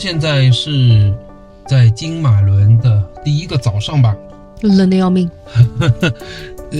现在是在金马伦的第一个早上吧，冷得要命。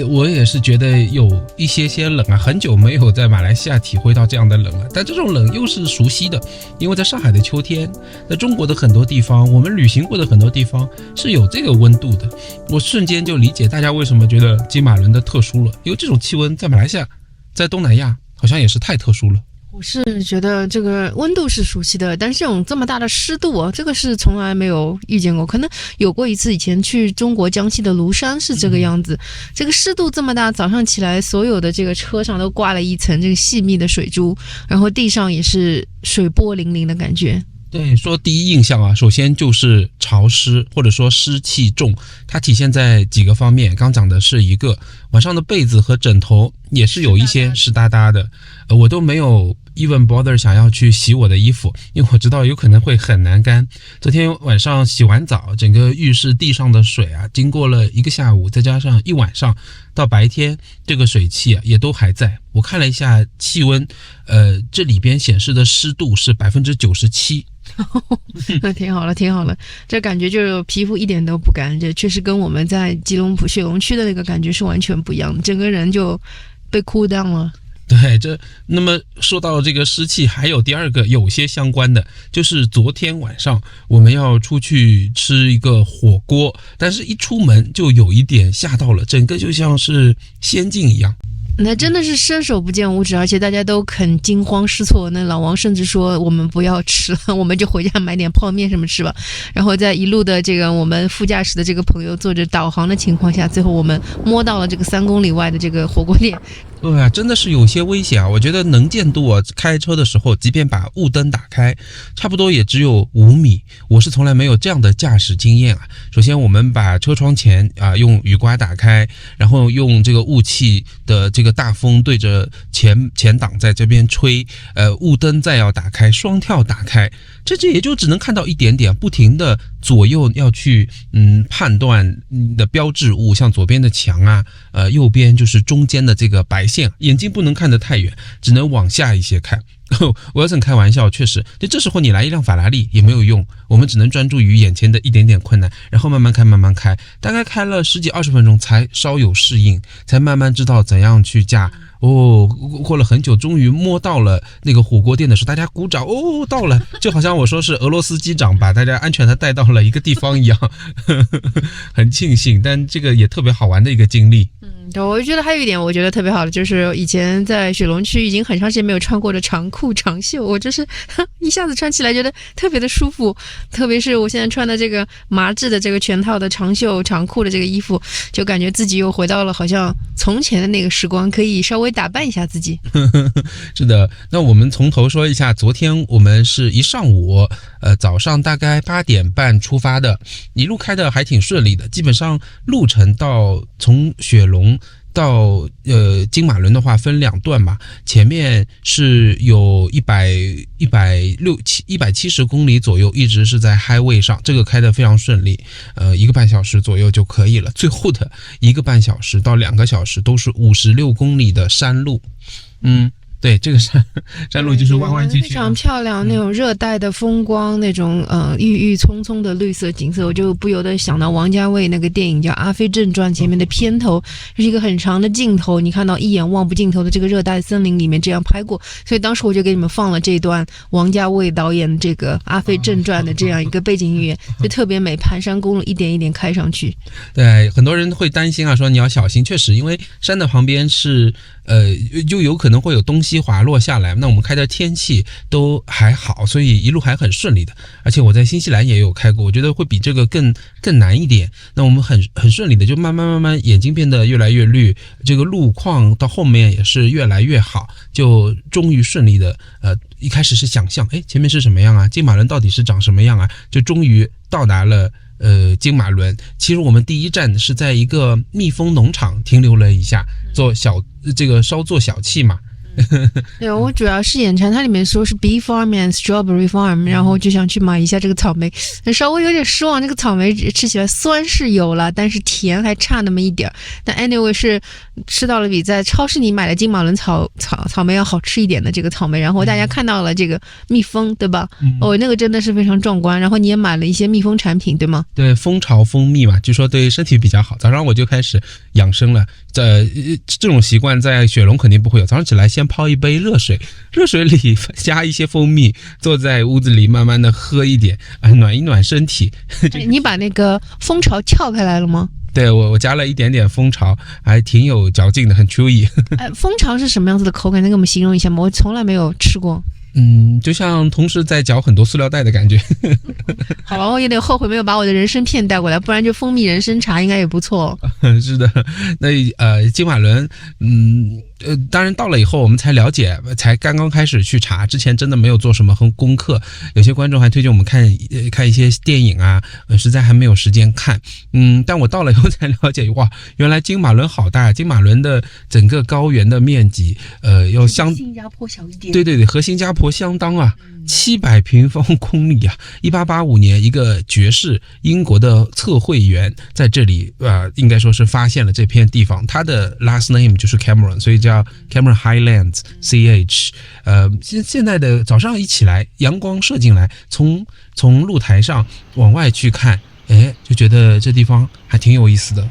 我也是觉得有一些冷啊，很久没有在马来西亚体会到这样的冷了。但这种冷又是熟悉的，因为在上海的秋天，在中国的很多地方，我们旅行过的很多地方是有这个温度的。我瞬间就理解大家为什么觉得金马伦的特殊了，因为这种气温在马来西亚，在东南亚好像也是太特殊了。我是觉得这个温度是熟悉的，但是这么大的湿度啊，这个是从来没有遇见过。可能有过一次，以前去中国江西的庐山是这个样子，这个湿度这么大，早上起来所有的这个车上都挂了一层这个细密的水珠，然后地上也是水波粼粼的感觉。对，说第一印象啊，首先就是潮湿，或者说湿气重，它体现在几个方面。刚讲的是一个，晚上的被子和枕头也是有一些湿哒哒的，我都没有 even bother 想要去洗我的衣服，因为我知道有可能会很难干。昨天晚上洗完澡，整个浴室地上的水啊，经过了一个下午，再加上一晚上，到白天这个水汽啊也都还在。我看了一下气温，这里边显示的湿度是97%。那挺好了，挺好了，这感觉就是皮肤一点都不干，这确实跟我们在吉隆坡雪隆区的那个感觉是完全不一样的，整个人就被cool down了。对，那么说到这个湿气，还有第二个有些相关的，就是昨天晚上我们要出去吃一个火锅，但是一出门就有一点吓到了，整个就像是仙境一样。那真的是伸手不见五指，而且大家都很惊慌失措。那老王甚至说我们不要吃了，我们就回家买点泡面什么吃吧。然后在一路的这个我们副驾驶的这个朋友做着导航的情况下，最后我们摸到了这个3公里外的这个火锅店。对啊，真的是有些危险啊！我觉得能见度啊，开车的时候，即便把雾灯打开，差不多也只有5米。我是从来没有这样的驾驶经验啊。首先，我们把车窗前用雨刮打开，然后用这个雾气的这个大风对着前挡在这边吹，雾灯再要打开，双跳打开，这也就只能看到一点点，不停的左右要去判断你的标志物，像左边的墙啊，右边就是中间的这个白线，眼睛不能看得太远，只能往下一些看。我要是开玩笑，确实，就这时候你来一辆法拉利也没有用，我们只能专注于眼前的一点点困难，然后慢慢开，慢慢开，大概开了10几20分钟才稍有适应，才慢慢知道怎样去驾。过了很久，终于摸到了那个火锅店的时候，大家鼓掌，到了，就好像我说是俄罗斯机长把大家安全的带到了一个地方一样，很庆幸，但这个也特别好玩的一个经历。对，我觉得还有一点我觉得特别好的，就是以前在雪隆区已经很长时间没有穿过的长裤长袖，我就是一下子穿起来觉得特别的舒服，特别是我现在穿的这个麻质的这个全套的长袖长裤的这个衣服，就感觉自己又回到了好像从前的那个时光，可以稍微打扮一下自己。是的，那我们从头说一下，昨天我们是一上午，早上大概8点半出发的，一路开的还挺顺利的，基本上路程到从雪隆到金马伦的话分2段嘛，前面是有170公里左右，一直是在 highway 上，这个开得非常顺利，1个半小时左右就可以了。最后的1个半小时到2个小时都是56公里的山路，对，这个山路就是弯弯曲曲，非常漂亮，那种热带的风光，那种郁郁葱葱的绿色景色，我就不由得想到王家卫那个电影叫《阿飞正传》前面的片头，是一个很长的镜头，你看到一眼望不尽头的这个热带森林里面这样拍过，所以当时我就给你们放了这段王家卫导演这个《阿飞正传》的这样一个背景音乐，就特别美，盘山公路一点一点开上去。对，很多人会担心啊，说你要小心，确实，因为山的旁边是就有可能会有东西滑落下来，那我们开的天气都还好，所以一路还很顺利的。而且我在新西兰也有开过，我觉得会比这个更难一点。那我们很顺利的，就慢慢眼睛变得越来越绿，这个路况到后面也是越来越好，就终于顺利的一开始是想象前面是什么样啊，金马伦到底是长什么样啊，就终于到达了金马伦。其实我们第一站是在一个蜜蜂农场停留了一下，稍作小憩嘛。对，我主要是眼馋，它里面说是 bee farm and strawberry farm， 然后就想去买一下这个草莓，稍微有点失望。这个草莓吃起来酸是有了，但是甜还差那么一点。但 anyway 是吃到了比在超市里买的金马伦草莓要好吃一点的这个草莓。然后大家看到了这个蜜蜂，对吧？那个真的是非常壮观。然后你也买了一些蜜蜂产品，对吗？对，蜂巢蜂蜜嘛，据说对身体比较好。早上我就开始养生了，这种习惯在雪龙肯定不会有。早上起来先泡一杯热水，热水里加一些蜂蜜，坐在屋子里慢慢的喝一点，暖一暖身体。你把那个蜂巢撬开来了吗？对，我加了一点点蜂巢，还挺有嚼劲的，很 chewy。蜂巢是什么样子的口感？能给我们形容一下吗？我从来没有吃过。就像同时在嚼很多塑料袋的感觉。好了，我有点后悔没有把我的人参片带过来，不然就蜂蜜人参茶应该也不错。是的，那金马伦，当然到了以后我们才了解，才刚刚开始去查，之前真的没有做什么功课。有些观众还推荐我们看一些电影啊，实在还没有时间看。但我到了以后才了解，哇，原来金马伦好大，金马伦的整个高原的面积，要新加坡小一点。对，和新加坡相当啊。700平方公里啊！1885年，一个爵士英国的测绘员在这里，应该说是发现了这片地方。他的 last name 就是 Cameron， 所以叫 Cameron Highlands CH。现在的早上一起来，阳光射进来，从露台上往外去看，就觉得这地方还挺有意思的。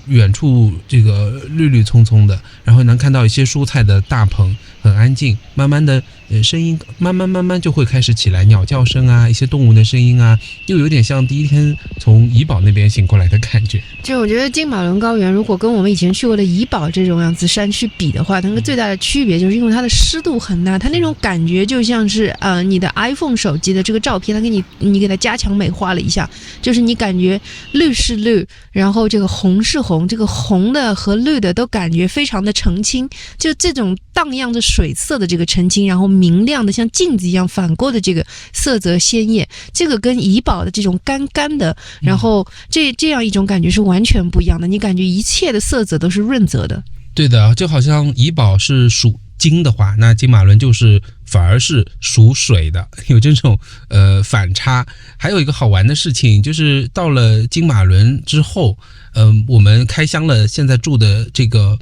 远处这个绿绿葱葱的，然后能看到一些蔬菜的大棚，很安静。慢慢的，声音慢慢就会开始起来，鸟叫声啊，一些动物的声音啊，又有点像第一天从怡保那边醒过来的感觉。就我觉得金马伦高原如果跟我们以前去过的怡保这种样子山区比的话，那个最大的区别就是因为它的湿度很大，它那种感觉就像是你的 iPhone 手机的这个照片，它你给它加强美化了一下，就是你感觉绿是绿，然后这个红是红，这个红的和绿的都感觉非常的澄清，就这种荡漾着水色的这个澄清，然后明亮的像镜子一样反过的这个色泽鲜艳，这个跟怡保的这种干干的，然后这样一种感觉是完全不一样的，你感觉一切的色泽都是润泽的。对的，就好像怡保是属金的话，那金马伦就是反而是属水的，有这种反差。还有一个好玩的事情，就是到了金马伦之后，我们开箱了现在住的这个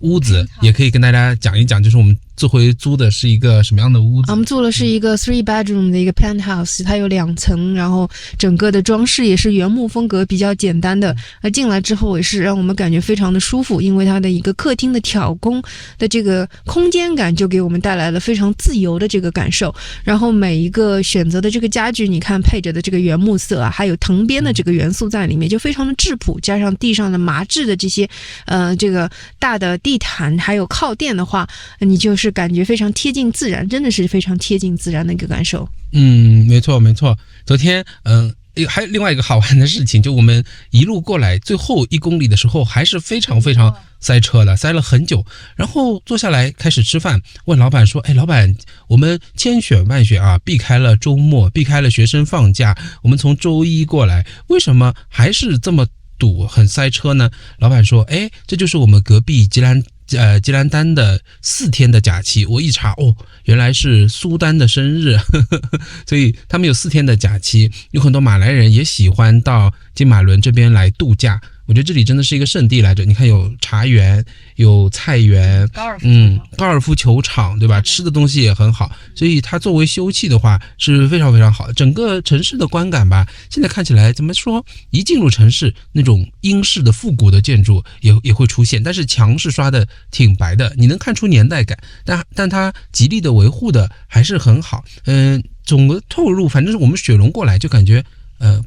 屋子，也可以跟大家讲一讲，就是我们这回租的是一个什么样的屋子。我们租的是一个 3 bedroom 的一个 penthouse， 它有2层，然后整个的装饰也是原木风格，比较简单的。进来之后也是让我们感觉非常的舒服，因为它的一个客厅的挑工的这个空间感就给我们带来了非常自由的这个感受。然后每一个选择的这个家具，你看配着的这个原木色啊，还有藤编的这个元素在里面，就非常的质朴，加上地上的麻质的这些这个大的地毯还有靠垫的话，你就是感觉非常贴近自然，真的是非常贴近自然的一个感受。没错。昨天还有另外一个好玩的事情，就我们一路过来最后1公里的时候还是非常塞车的，塞了很久。然后坐下来开始吃饭，问老板说，老板，我们千选万选啊，避开了周末，避开了学生放假，我们从周一过来，为什么还是这么堵很塞车呢？老板说，这就是我们隔壁吉兰丹的4天的假期。我一查，原来是苏丹的生日，所以他们有4天的假期。有很多马来人也喜欢到金马伦这边来度假。我觉得这里真的是一个圣地来着，你看有茶园，有菜园，高尔夫球场，对吧？吃的东西也很好，所以它作为休憩的话是非常好的。整个城市的观感吧，现在看起来怎么说，一进入城市那种英式的复古的建筑也会出现，但是墙是刷的挺白的，你能看出年代感，但它极力的维护的还是很好。总的透露，反正是我们雪龙过来就感觉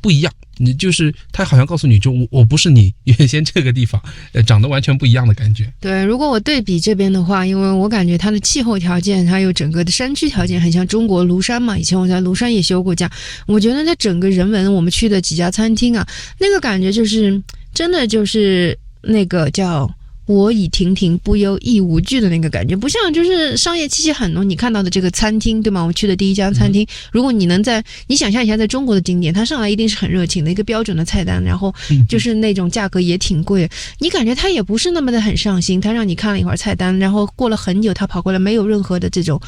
不一样，你就是他好像告诉你，就我不是你原先这个地方，长得完全不一样的感觉。对，如果我对比这边的话，因为我感觉它的气候条件还有整个的山区条件很像中国庐山嘛，以前我在庐山也休过假，我觉得它整个人文，我们去的几家餐厅啊，那个感觉就是真的就是那个叫我已亭亭，不忧亦无惧的那个感觉，不像就是商业气息很浓。你看到的这个餐厅，对吗？我去的第一家餐厅，如果你能你想象一下，在中国的景点，它上来一定是很热情的一个标准的菜单，然后就是那种价格也挺贵，你感觉它也不是那么的很上心，它让你看了一会儿菜单，然后过了很久，它跑过来没有任何的这种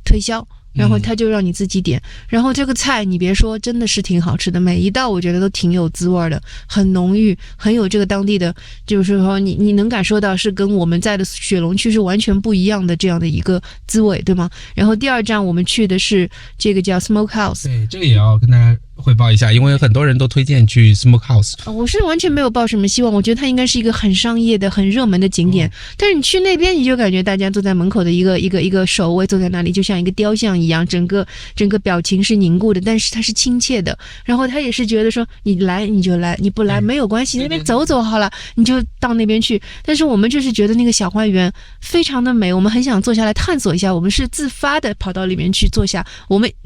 推销。然后他就让你自己点，然后这个菜你别说，真的是挺好吃的，每一道我觉得都挺有滋味的，很浓郁，很有这个当地的，就是说你能感受到是跟我们在的雪龙区是完全不一样的这样的一个滋味，对吗？然后第二站我们去的是这个叫 Smokehouse， 对，这个也要跟大家汇报一下，因为很多人都推荐去 Smokehouse，我是完全没有抱什么希望，我觉得它应该是一个很商业的、很热门的景点，但是你去那边，你就感觉大家坐在门口的一个守卫坐在那里，就像一个雕像一样，整个表情是凝固的，但是他是亲切的，然后他也是觉得说你来你就来，你不来没有关系，那边走走好了，你就到那边去。但是我们就是觉得那个小花园非常的美，我们很想坐下来探索一下，我们是自发的跑到里面去坐下。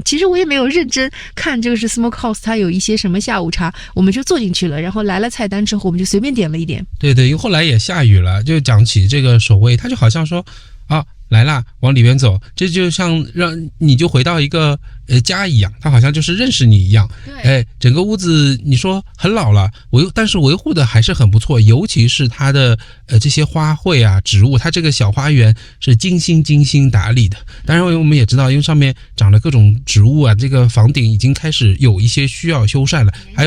其实我也没有认真看这个是 Smokehouse， 它有一些什么下午茶，我们就坐进去了，然后来了菜单之后，我们就随便点了一点。对对，因为后来也下雨了，就讲起这个守卫，他就好像说啊。来啦，往里边走，这就像让你就回到一个家一样，他好像就是认识你一样。哎，整个屋子你说很老了，但是维护的还是很不错，尤其是它的这些花卉啊、植物，它这个小花园是精心打理的。当然我们也知道，因为上面长了各种植物啊，这个房顶已经开始有一些需要修缮了，还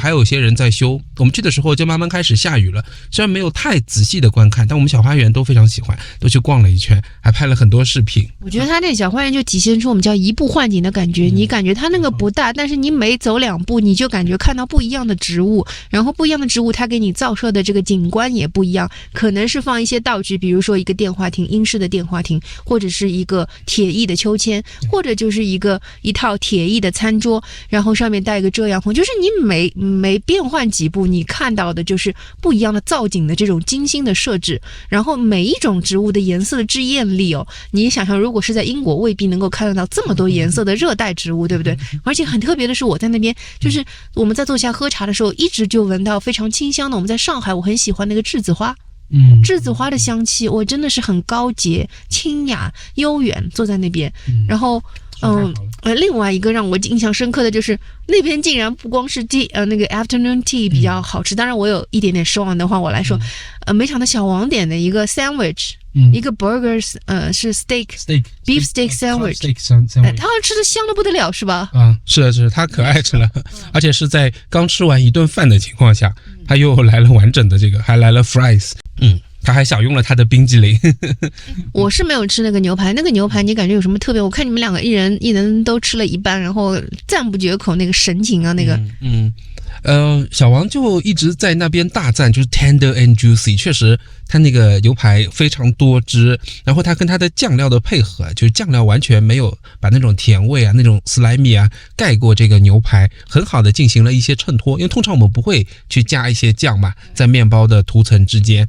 有些人在修。我们去的时候就慢慢开始下雨了，虽然没有太仔细的观看，但我们小花园都非常喜欢，都去逛了一圈。还拍了很多视频。我觉得它那小花园就体现出我们叫移步换景的感觉，你感觉它那个不大，但是你每走2步你就感觉看到不一样的植物，然后不一样的植物它给你照射的这个景观也不一样，可能是放一些道具，比如说一个电话亭，英式的电话亭，或者是一个铁艺的秋千，或者就是一套铁艺的餐桌，然后上面带一个遮阳棚，就是你每变换几步你看到的就是不一样的造景的这种精心的设置，然后每一种植物的颜色的之艳丽哦，你想想如果是在英国未必能够看得到这么多颜色的热带植物，对不对？而且很特别的是，我在那边就是我们在坐下喝茶的时候一直就闻到非常清香的，我们在上海我很喜欢那个栀子花，栀子花的香气我真的是很高洁清雅悠远，坐在那边，然后另外一个让我印象深刻的就是那边竟然不光是那个 afternoon tea 比较好吃，当然我有一点点失望的话我来说，没想到小王点的一个 sandwich，一个 burger， 是 beef steak sandwich， 他吃的香的不得了是吧？是他可爱吃了，而且是在刚吃完一顿饭的情况下，他又来了完整的这个，还来了 fries，他还享用了他的冰激凌。我是没有吃那个牛排，那个牛排你感觉有什么特别？我看你们两个一人都吃了一半，然后赞不绝口，那个神情啊，那个。小王就一直在那边大赞，就是 tender and juicy， 确实他那个牛排非常多汁，然后他跟他的酱料的配合，就是酱料完全没有把那种甜味啊、那种 slimy 啊盖过这个牛排，很好的进行了一些衬托，因为通常我们不会去加一些酱嘛，在面包的涂层之间，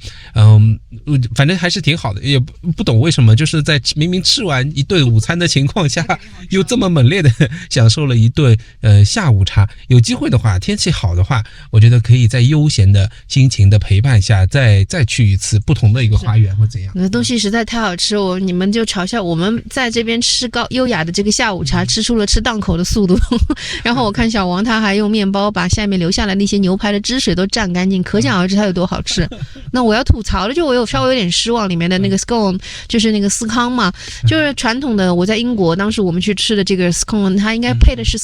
反正还是挺好的，也不懂为什么就是在明明吃完一顿午餐的情况下，又这么猛烈的享受了一顿下午茶。有机会的话，天气好的话，我觉得可以在悠闲的心情的陪伴下再去一次不同的一个花园或怎样。那东西实在太好吃，你们就嘲笑我们在这边吃优雅的这个下午茶，吃出了吃档口的速度。然后我看小王他还用面包把下面留下来那些牛排的汁水都蘸干净，可想而知它有多好吃。那我要吐槽的就我稍微有点失望，里面的那个 scone 就是那个司康嘛，就是传统的我在英国当时我们去吃的这个 scone， 它应该配的是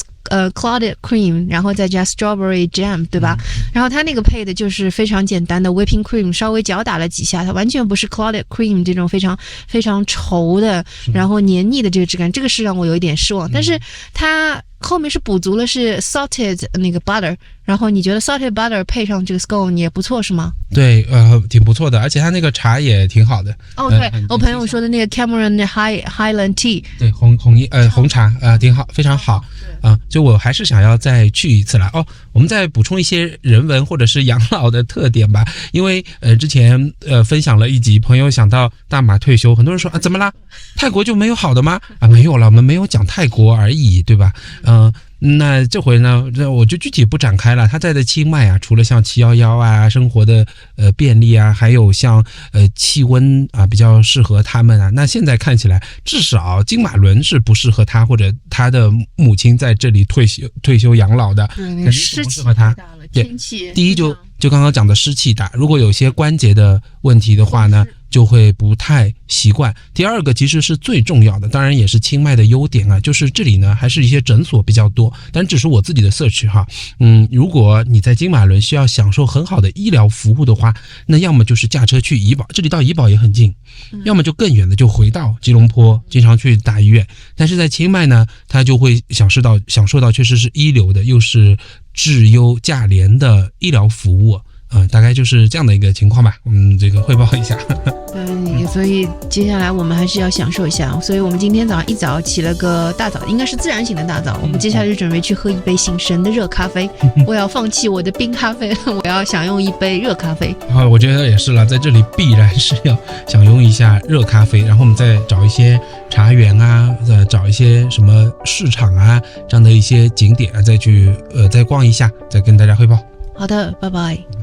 clotted cream， 然后再加 strawberry jam， 对吧？然后它那个配的就是非常简单的 whipping cream， 稍微搅打了几下，它完全不是 clotted cream 这种非常非常稠的，然后黏腻的这个质感，这个是让我有一点失望。但是它后面是补足了是 salted 那个 butter， 然后你觉得 salted butter 配上这个 scone 也不错是吗？对，挺不错的，而且它那个茶也挺好的。对，我朋友说的那个 Cameron Highland Tea， 对，红茶挺好，非常好。就我还是想要再去一次了。我们再补充一些人文或者是养老的特点吧，因为之前分享了一集，朋友想到大马退休，很多人说怎么啦？泰国就没有好的吗？没有了，我们没有讲泰国而已，对吧？那这回呢，我就具体不展开了。它在的清迈啊，除了像711啊，生活的便利啊，还有像气温啊比较适合他们啊。那现在看起来，至少金马伦是不适合他，或者他的母亲在这里退休养老的，肯定是不适合他。天气第一就刚刚讲的湿气大，如果有些关节的问题的话呢，就会不太习惯。第二个其实是最重要的，当然也是清迈的优点啊，就是这里呢还是一些诊所比较多，但只是我自己的社区哈。如果你在金马伦需要享受很好的医疗服务的话，那要么就是驾车去怡保，这里到怡保也很近，要么就更远的就回到吉隆坡，经常去大医院。但是在清迈呢，它就会享受到确实是一流的，又是质优价廉的医疗服务。大概就是这样的一个情况吧，我们这个汇报一下。所以接下来我们还是要享受一下，所以我们今天一早起了个大早，应该是自然醒的大早，我们接下来就准备去喝一杯醒神的热咖啡。我要放弃我的冰咖啡，我要享用一杯热咖啡。我觉得也是了，在这里必然是要享用一下热咖啡，然后我们再找一些茶园啊，找一些什么市场啊这样的一些景点啊，再去再逛一下，再跟大家汇报。好的，拜拜。